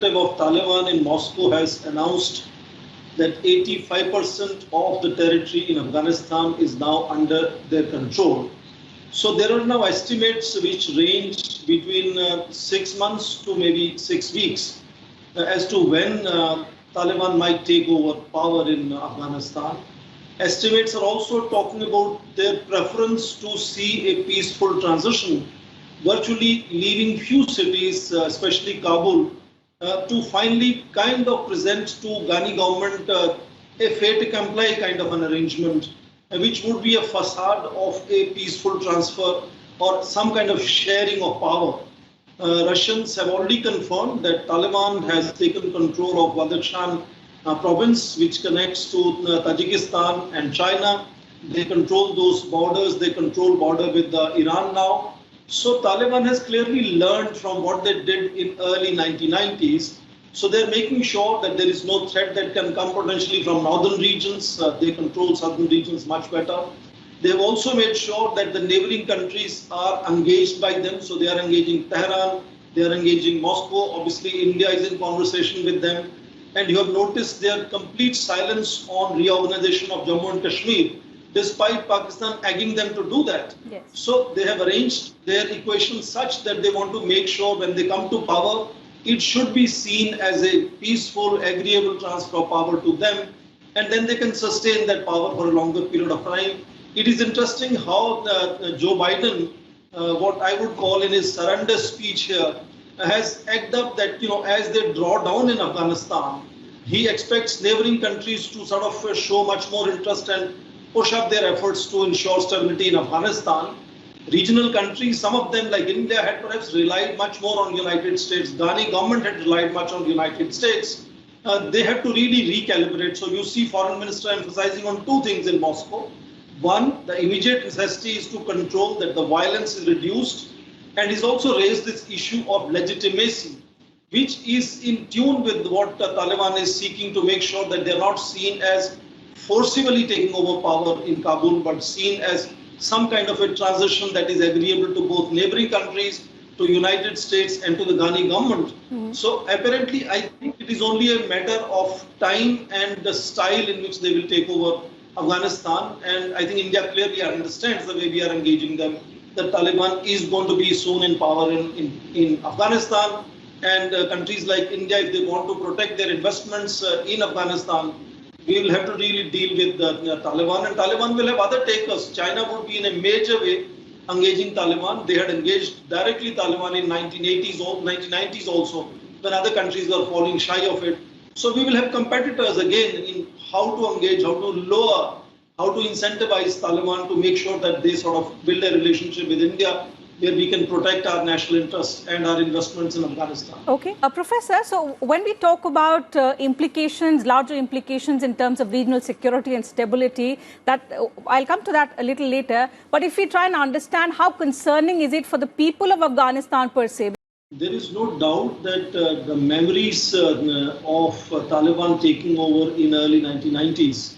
of Taliban in Moscow has announced that 85% of the territory in Afghanistan is now under their control. So there are now estimates which range between 6 months to maybe 6 weeks as to when Taliban might take over power in Afghanistan. Estimates are also talking about their preference to see a peaceful transition, virtually leaving few cities, especially Kabul, to finally kind of present to Ghani government a fait accompli kind of an arrangement, which would be a facade of a peaceful transfer or some kind of sharing of power. Russians have already confirmed that Taliban has taken control of Badakhshan province, which connects to Tajikistan and China. They control those borders. They control border with Iran now. So Taliban has clearly learned from what they did in early 1990s. So they're making sure that there is no threat that can come potentially from northern regions. They control southern regions much better. They have also made sure that the neighboring countries are engaged by them. So they are engaging Tehran, they are engaging Moscow. Obviously, India is in conversation with them. And you have noticed their complete silence on reorganization of Jammu and Kashmir, despite Pakistan egging them to do that. Yes. So they have arranged their equation such that they want to make sure when they come to power, it should be seen as a peaceful, agreeable transfer of power to them, and then they can sustain that power for a longer period of time. It is interesting how Joe Biden, what I would call in his surrender speech here, has egged up that, as they draw down in Afghanistan, he expects neighboring countries to sort of show much more interest and push up their efforts to ensure stability in Afghanistan. Regional countries, some of them like India had perhaps relied much more on United States. Ghani government had relied much on the United States. They have to really recalibrate. So you see Foreign Minister emphasizing on two things in Moscow. One, the immediate necessity is to control that the violence is reduced, and he's also raised this issue of legitimacy, which is in tune with what the Taliban is seeking to make sure that they're not seen as forcibly taking over power in Kabul, but seen as some kind of a transition that is agreeable to both neighboring countries, to United States and to the Ghani government. So apparently, I think it is only a matter of time and the style in which they will take over Afghanistan. And I think India clearly understands the way we are engaging them, that Taliban is going to be soon in power in Afghanistan. And countries like India, if they want to protect their investments in Afghanistan, we will have to really deal with the Taliban, and Taliban will have other takers. China would be in a major way engaging Taliban. They had engaged directly Taliban in 1990s also, when other countries were falling shy of it. So we will have competitors again in how to engage, how to lower, how to incentivize Taliban to make sure that they sort of build a relationship with India, where we can protect our national interests and our investments in Afghanistan. Okay. Professor, so when we talk about implications, larger implications in terms of regional security and stability, that I'll come to that a little later. But if we try and understand, how concerning is it for the people of Afghanistan per se? There is no doubt that the memories of Taliban taking over in early 1990s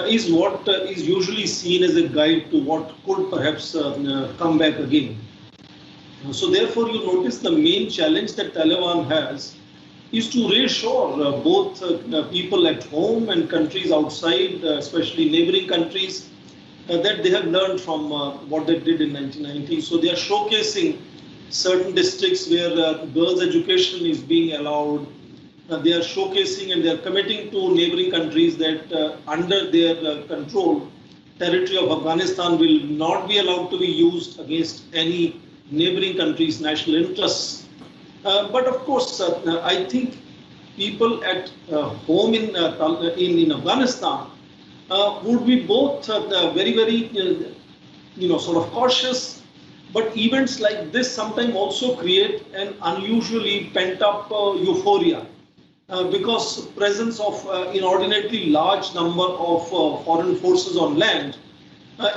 is what is usually seen as a guide to what could perhaps come back again. So therefore, you notice the main challenge that Taliban has is to reassure both people at home and countries outside, especially neighboring countries, that they have learned from what they did in 1990. So they are showcasing certain districts where girls' education is being allowed. They are showcasing and they are committing to neighboring countries that under their control, territory of Afghanistan will not be allowed to be used against any neighboring country's national interests. But of course, I think people at home in Afghanistan would be both very, sort of cautious. But events like this sometimes also create an unusually pent-up euphoria. Because presence of inordinately large number of foreign forces on land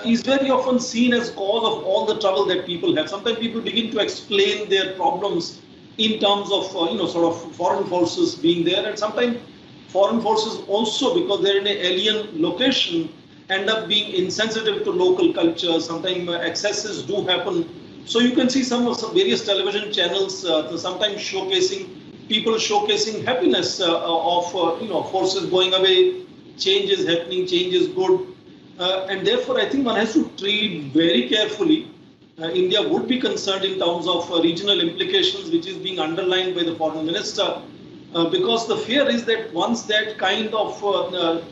is very often seen as cause of all the trouble that people have. Sometimes people begin to explain their problems in terms of sort of foreign forces being there, and sometimes foreign forces also, because they're in an alien location, end up being insensitive to local culture. Sometimes excesses do happen. So you can see some various television channels sometimes showcasing people showcasing happiness of forces going away, change is happening, change is good. And therefore, I think one has to treat very carefully. India would be concerned in terms of regional implications, which is being underlined by the foreign minister, because the fear is that once that kind of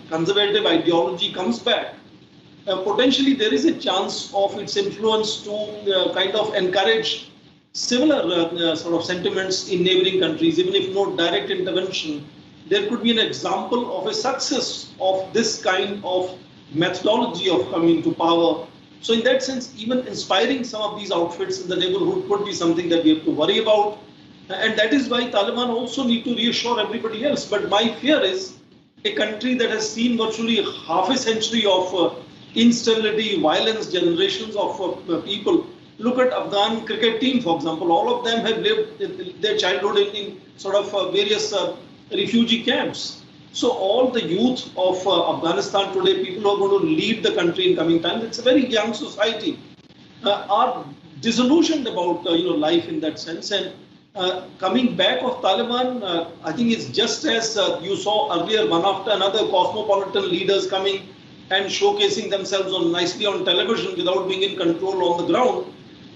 conservative ideology comes back, potentially there is a chance of its influence to kind of encourage similar sort of sentiments in neighboring countries, even if no direct intervention. There could be an example of a success of this kind of methodology of coming to power. So in that sense, even inspiring some of these outfits in the neighborhood could be something that we have to worry about. And that is why Taliban also need to reassure everybody else. But my fear is a country that has seen virtually half a century of instability, violence, generations of people. Look at Afghan cricket team, for example. All of them have lived their childhood in sort of various refugee camps. So all the youth of Afghanistan today, people who are going to leave the country in coming time, it's a very young society, are disillusioned about life in that sense. And coming back of Taliban, I think it's just as you saw earlier, one after another, cosmopolitan leaders coming and showcasing themselves nicely on television without being in control on the ground.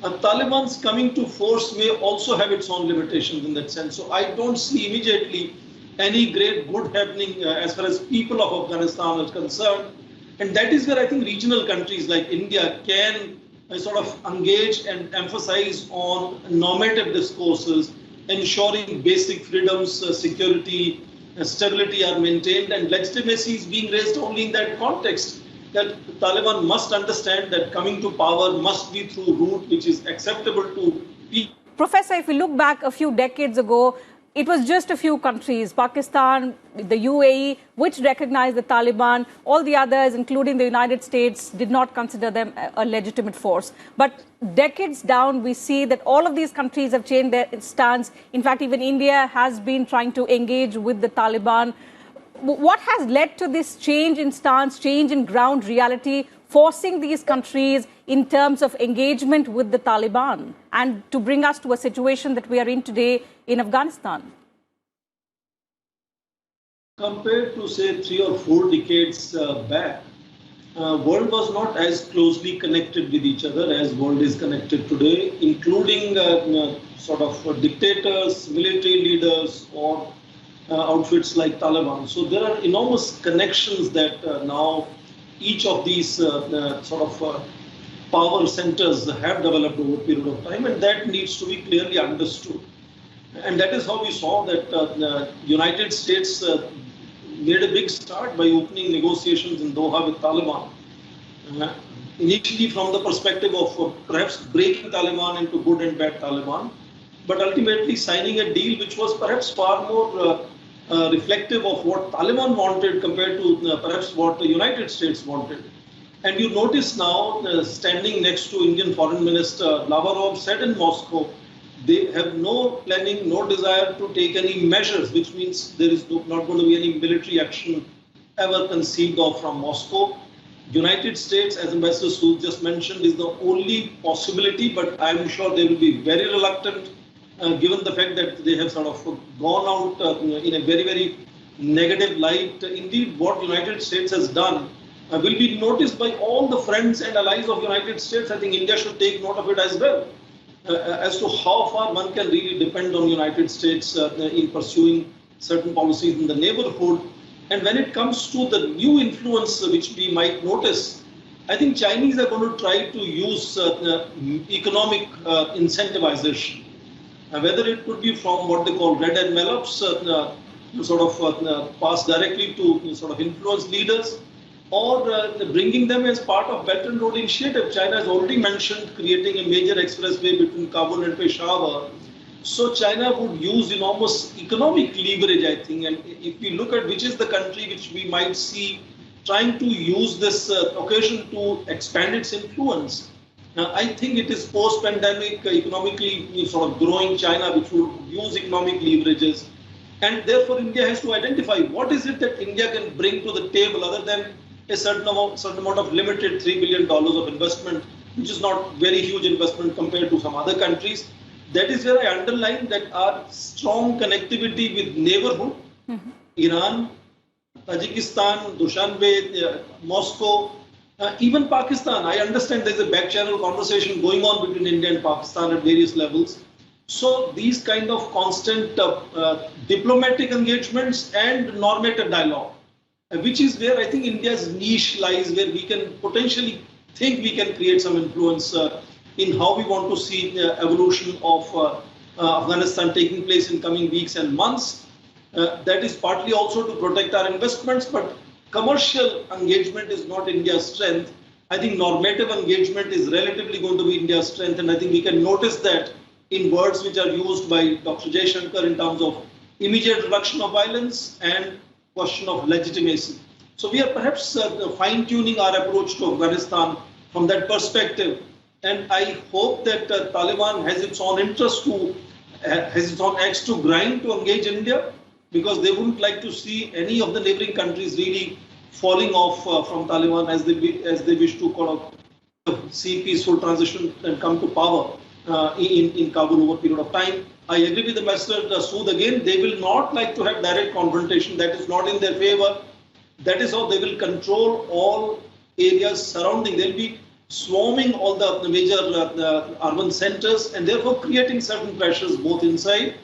Taliban's coming to force may also have its own limitations in that sense. So I don't see immediately any great good happening as far as people of Afghanistan are concerned. And that is where I think regional countries like India can sort of engage and emphasize on normative discourses, ensuring basic freedoms, security, stability are maintained, and legitimacy is being raised only in that context. That Taliban must understand that coming to power must be through route which is acceptable to people. Professor, if we look back a few decades ago, it was just a few countries, Pakistan, the UAE, which recognized the Taliban. All the others, including the United States, did not consider them a legitimate force. But decades down, we see that all of these countries have changed their stance. In fact, even India has been trying to engage with the Taliban. What has led to this change in stance, change in ground reality, forcing these countries in terms of engagement with the Taliban and to bring us to a situation that we are in today in Afghanistan? Compared to, say, 3 or 4 decades back, world was not as closely connected with each other as world is connected today, including sort of dictators, military leaders, or outfits like Taliban. So there are enormous connections that now each of these sort of power centers have developed over a period of time, and that needs to be clearly understood. And that is how we saw that the United States made a big start by opening negotiations in Doha with Taliban. Initially from the perspective of perhaps breaking Taliban into good and bad Taliban, but ultimately signing a deal which was perhaps far more reflective of what Taliban wanted compared to perhaps what the United States wanted. And you notice now, standing next to Indian Foreign Minister Lavrov said in Moscow, they have no planning, no desire to take any measures, which means there is not going to be any military action ever conceived of from Moscow. United States, as Ambassador Sood just mentioned, is the only possibility, but I'm sure they will be very reluctant, given the fact that they have sort of gone out in a very, very negative light. Indeed, what United States has done will be noticed by all the friends and allies of United States. I think India should take note of it as well, as to how far one can really depend on United States in pursuing certain policies in the neighborhood. And when it comes to the new influence which we might notice, I think Chinese are going to try to use economic incentivization, whether it could be from what they call red envelopes, to sort of pass directly to sort of influence leaders, or bringing them as part of Belt and Road Initiative. China has already mentioned creating a major expressway between Kabul and Peshawar. So China would use enormous economic leverage, I think. And if we look at which is the country which we might see trying to use this occasion to expand its influence, I think it is post-pandemic, economically sort of growing China, which will use economic leverages. And therefore, India has to identify what is it that India can bring to the table other than a certain amount of limited $3 billion of investment, which is not very huge investment compared to some other countries. that is where I underline that our strong connectivity with neighborhood, Iran, Tajikistan, Dushanbe, Moscow, even Pakistan. I understand there's a back channel conversation going on between India and Pakistan at various levels. So these kind of constant diplomatic engagements and normative dialogue, which is where I think India's niche lies, where we can potentially think we can create some influence in how we want to see the evolution of Afghanistan taking place in coming weeks and months. That is partly also to protect our investments, but commercial engagement is not India's strength. I think normative engagement is relatively going to be India's strength, and I think we can notice that in words which are used by Dr. Jaishankar in terms of immediate reduction of violence and question of legitimacy. So we are perhaps fine-tuning our approach to Afghanistan from that perspective. And I hope that Taliban has its own interest has its own axe to grind to engage India, because they wouldn't like to see any of the neighboring countries really falling off from Taliban as they wish to kind of see peaceful transition and come to power in Kabul over a period of time. I agree with Ambassador Sood again. They will not like to have direct confrontation. That is not in their favor. That is how they will control all areas surrounding. They'll be swarming all the major urban centers and therefore creating certain pressures both inside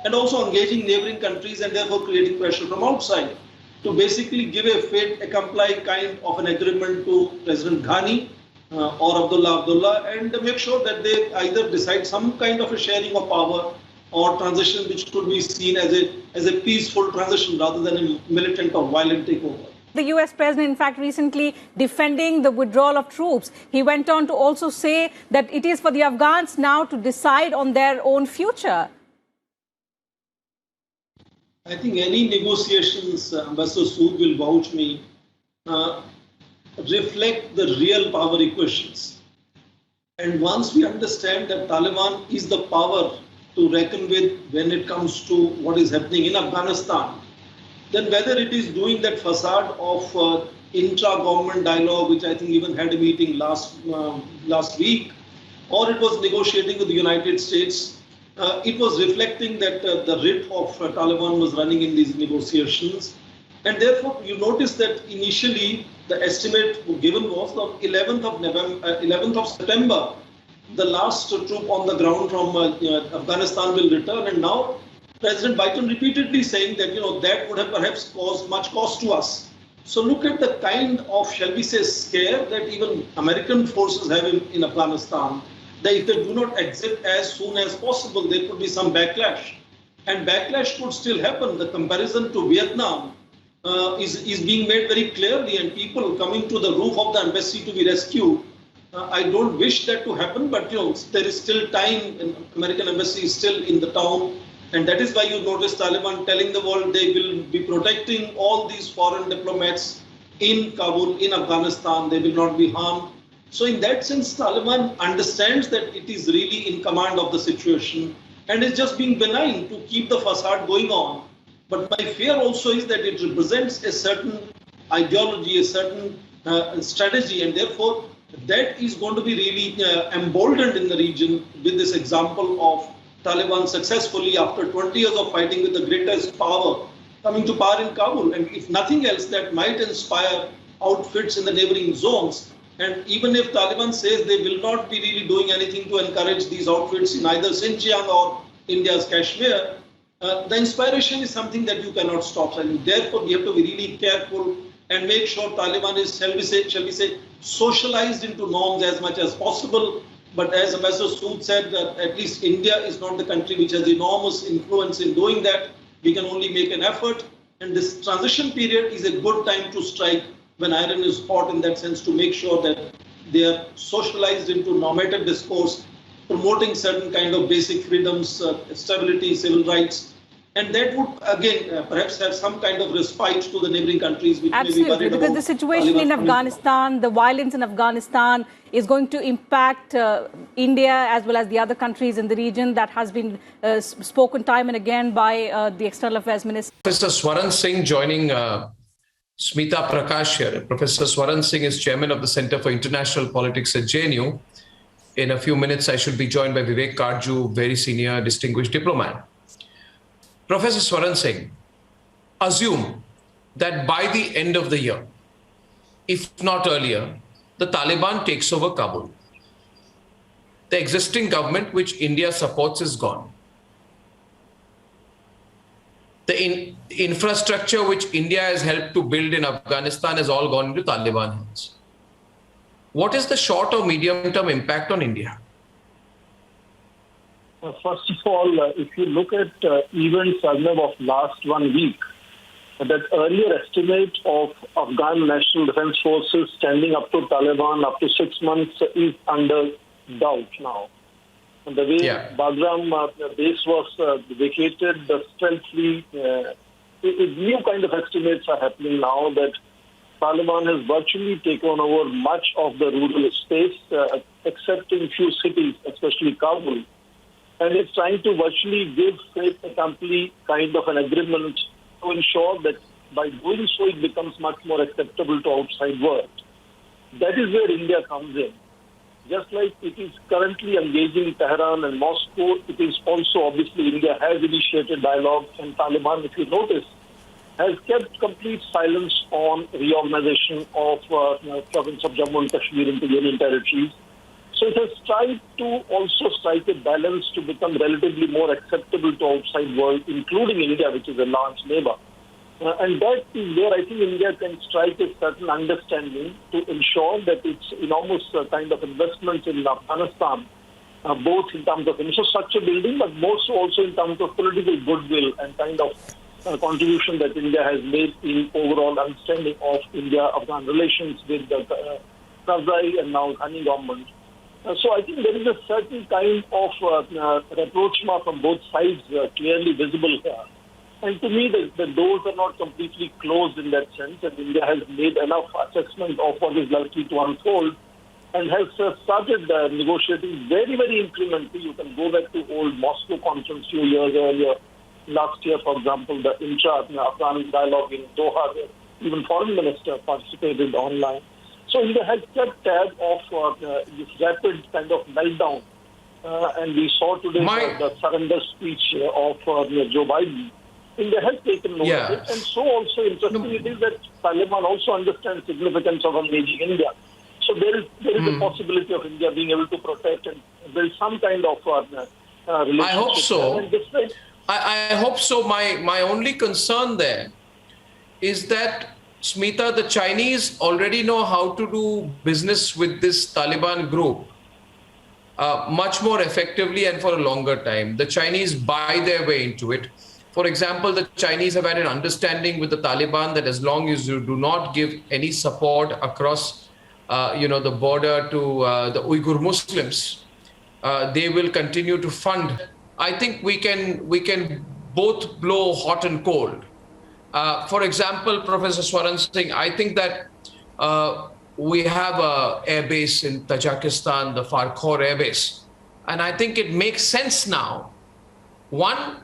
and also engaging neighboring countries and therefore creating pressure from outside to basically give a fait accompli kind of an agreement to President Ghani or Abdullah and make sure that they either decide some kind of a sharing of power or transition which could be seen as a peaceful transition rather than a militant or violent takeover. The US president, in fact, recently defending the withdrawal of troops. He went on to also say that it is for the Afghans now to decide on their own future. I think any negotiations, Ambassador Sood will vouch me, reflect the real power equations. And once we understand that Taliban is the power to reckon with when it comes to what is happening in Afghanistan, then whether it is doing that facade of intra-government dialogue, which I think even had a meeting last week, or it was negotiating with the United States, it was reflecting that the writ of Taliban was running in these negotiations. And therefore, you notice that initially the estimate given was the 11th of September, the last troop on the ground from Afghanistan will return. And now President Biden repeatedly saying that, that would have perhaps caused much cost to us. So look at the kind of, shall we say, scare that even American forces have in Afghanistan, that if they do not exit as soon as possible, there could be some backlash. And backlash could still happen. The comparison to Vietnam is being made very clearly, and people coming to the roof of the embassy to be rescued. I don't wish that to happen, but there is still time, and American embassy is still in the town. And that is why you notice Taliban telling the world they will be protecting all these foreign diplomats in Kabul, in Afghanistan. They will not be harmed. So in that sense, Taliban understands that it is really in command of the situation and is just being benign to keep the facade going on. But my fear also is that it represents a certain ideology, a certain strategy, and therefore that is going to be really emboldened in the region with this example of Taliban successfully, after 20 years of fighting with the greatest power, coming to power in Kabul. And if nothing else, that might inspire outfits in the neighboring zones. And even if Taliban says they will not be really doing anything to encourage these outfits in either Xinjiang or India's Kashmir, the inspiration is something that you cannot stop. And therefore, we have to be really careful and make sure Taliban is, shall we say, socialized into norms as much as possible. But as Ambassador Sood said, at least India is not the country which has enormous influence in doing that. We can only make an effort. And this transition period is a good time to strike when iron is hot, in that sense, to make sure that they are socialized into normative discourse, promoting certain kind of basic freedoms, stability, civil rights. And that would, again, perhaps have some kind of respite to the neighboring countries, which Absolutely, may be worried because about the situation in Afghanistan, the violence in Afghanistan is going to impact India as well as the other countries in the region. That has been spoken time and again by the External Affairs Minister. Professor Swaran Singh joining Smita Prakash here. Professor Swaran Singh is chairman of the Center for International Politics at JNU. in a few minutes, I should be joined by Vivek Karju, very senior, distinguished diplomat. Professor Swaran Singh, assume that by the end of the year, if not earlier, the Taliban takes over Kabul. The existing government, which India supports, is gone. The infrastructure which India has helped to build in Afghanistan has all gone into Taliban hands. What is the short or medium-term impact on India? First of all, if you look at events of last 1 week, that earlier estimate of Afghan National Defense Forces standing up to Taliban up to 6 months is under doubt now. And the way Bagram base was vacated, the stealthily, new kind of estimates are happening now that Taliban has virtually taken over much of the rural space, except in few cities, especially Kabul. And it's trying to virtually give faith accompli kind of an agreement to ensure that by doing so, it becomes much more acceptable to outside world. That is where India comes in. Just like it is currently engaging Tehran and Moscow, it is also obviously India has initiated dialogue, and Taliban, if you notice, has kept complete silence on reorganization of province of Jammu and Kashmir into union territories. So it has tried to also strike a balance to become relatively more acceptable to outside world, including India, which is a large neighbor. And that is where I think India can strike a certain understanding to ensure that its enormous kind of investments in Afghanistan, both in terms of infrastructure building, but more so also in terms of political goodwill and kind of contribution that India has made in overall understanding of India-Afghan relations with the Karzai and now Ghani government. So I think there is a certain kind of rapprochement from both sides clearly visible here. And to me, the doors are not completely closed in that sense, and India has made enough assessment of what is likely to unfold and has started negotiating very, very incrementally. You can go back to old Moscow conference few years earlier. Last year, for example, the intra-Afghan dialogue in Doha, where even foreign minister participated online. So India has kept tab of this rapid kind of meltdown. And we saw today the surrender speech of Joe Biden. India has taken note of it. And so also interesting it is that Taliban also understands significance of engaging India. So there is a possibility of India being able to protect and build some kind of relationship. I hope so. I hope so. My only concern there is that, Smita, the Chinese already know how to do business with this Taliban group much more effectively and for a longer time. The Chinese buy their way into it. For example, the Chinese have had an understanding with the Taliban that as long as you do not give any support across, the border to the Uyghur Muslims, they will continue to fund. I think we can both blow hot and cold. For example, Professor Swaran Singh, I think that we have an air base in Tajikistan, the Farkhor air base. And I think it makes sense now, one,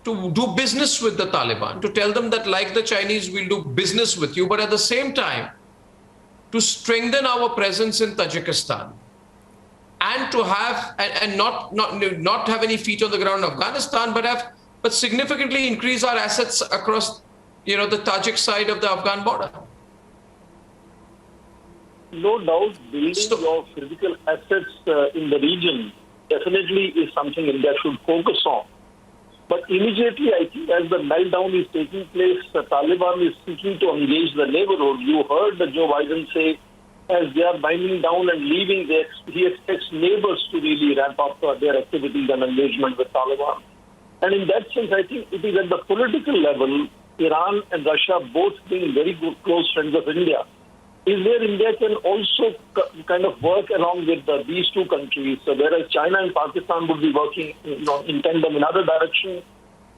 to do business with the Taliban, to tell them that like the Chinese, we'll do business with you, but at the same time, to strengthen our presence in Tajikistan and to have, and not have any feet on the ground in Afghanistan, but significantly increase our assets across, the Tajik side of the Afghan border. No doubt, building your physical assets in the region definitely is something India should focus on. But immediately, I think, as the meltdown is taking place, the Taliban is seeking to engage the neighborhood. You heard Joe Biden say, as they are binding down and leaving, he expects neighbors to really ramp up their activities and engagement with Taliban. And in that sense, I think it is at the political level, Iran and Russia both being very good close friends of India, is where India can also kind of work along with these two countries. So whereas China and Pakistan would be working in tandem in other direction.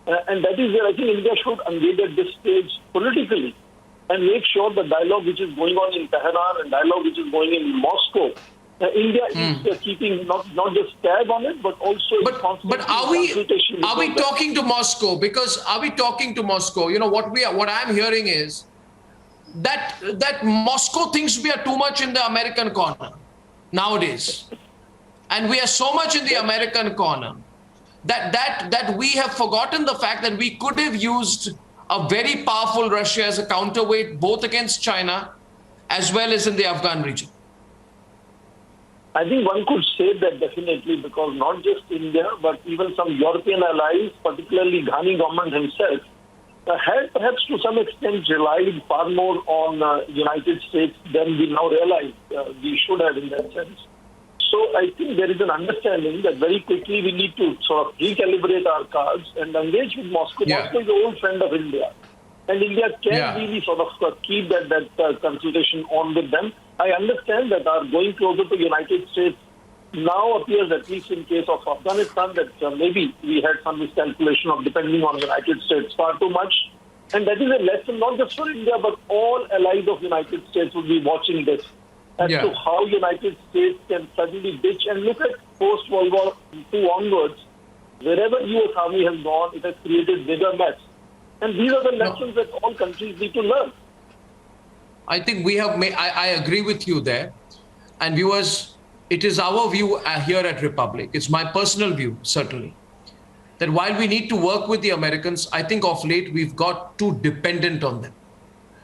And that is where I think India should engage at this stage politically and make sure the dialogue which is going on in Tehran and dialogue which is going in Moscow, India is keeping not just tab on it, but also but are we talking to Moscow? Because are we talking to Moscow? What I'm hearing is that Moscow thinks we are too much in the American corner nowadays. And we are so much in the American corner that we have forgotten the fact that we could have used a very powerful Russia as a counterweight, both against China as well as in the Afghan region. I think one could say that definitely, because not just India, but even some European allies, particularly Ghani government himself, had perhaps to some extent relied far more on United States than we now realize we should have in that sense. So I think there is an understanding that very quickly we need to sort of recalibrate our cards and engage with Moscow. Yeah. Moscow is an old friend of India. And India can really sort of keep that consultation on with them. I understand that our going closer to United States now appears, at least in case of Afghanistan, that maybe we had some miscalculation of depending on United States far too much. And that is a lesson not just for India, but all allies of United States will be watching this as to how United States can suddenly ditch and look at post-World War II onwards. Wherever US Army has gone, it has created bigger mess. And these are the lessons that all countries need to learn. I think we have made, I agree with you there. And viewers, it is our view here at Republic, it's my personal view, certainly, that while we need to work with the Americans, I think of late we've got too dependent on them.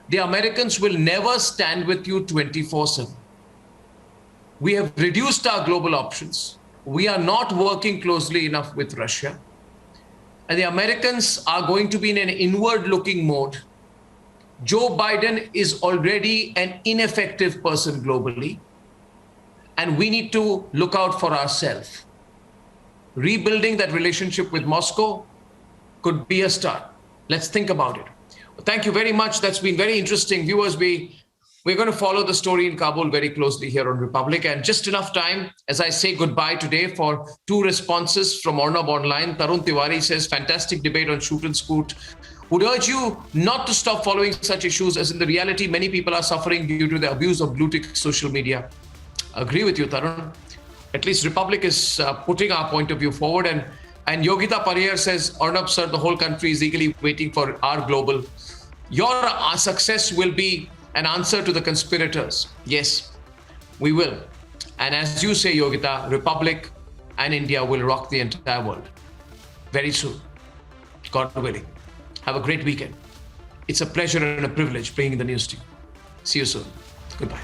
The Americans will never stand with you 24/7. We have reduced our global options. We are not working closely enough with Russia. And the Americans are going to be in an inward-looking mode. Joe Biden is already an ineffective person globally, and we need to look out for ourselves. Rebuilding that relationship with Moscow could be a start. Let's think about it. Well, thank you very much. That's been very interesting. Viewers, we're going to follow the story in Kabul very closely here on Republic. And just enough time as I say goodbye today for two responses from Arnab Online. Tarun Tiwari says, fantastic debate on shoot and scoot. Would urge you not to stop following such issues, as in the reality, many people are suffering due to the abuse of blue tick social media. Agree with you, Tarun. At least Republic is putting our point of view forward. And Yogita Pariyar says, Arnab sir, the whole country is eagerly waiting for our global. Your success will be an answer to the conspirators. Yes, we will. And as you say, Yogita, Republic and India will rock the entire world very soon, God willing. Have a great weekend. It's a pleasure and a privilege bringing the news to you. See you soon. Goodbye.